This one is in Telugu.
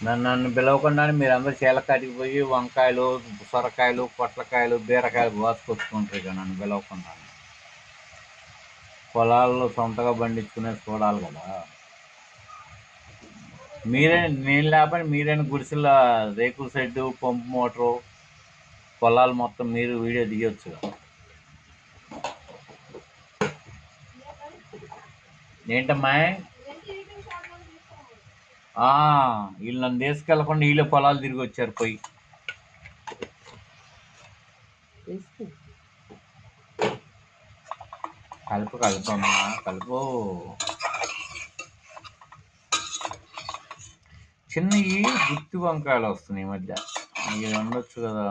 నన్ను పిలవకుండానే మీరందరూ చీలకాటికి పోయి వంకాయలు, సొరకాయలు, పొట్లకాయలు, బీరకాయలు కోసుకొచ్చుకుంటారు ఇక నన్ను పిలవకుండా. పొలాల్లో సొంతగా పండించుకునేది చూడాలి కదా. నేను లేకపోయినా మీరైనా గుడిసెల రేకుల షెడ్డు, పంపు మోటరు, పొలాలు మొత్తం మీరు వీడియో తీయొచ్చు కదా. ఏంటమ్మా వీళ్ళు నన్ను తీసుకెళ్ళకుండా వీళ్ళే పొలాలు తిరిగి వచ్చారు పోయి. కలుపమ్మా కలుపు. చిన్నవి గుత్తి వంకాయలు వస్తున్నాయి ఈ మధ్య, ఇవి వండొచ్చు కదా.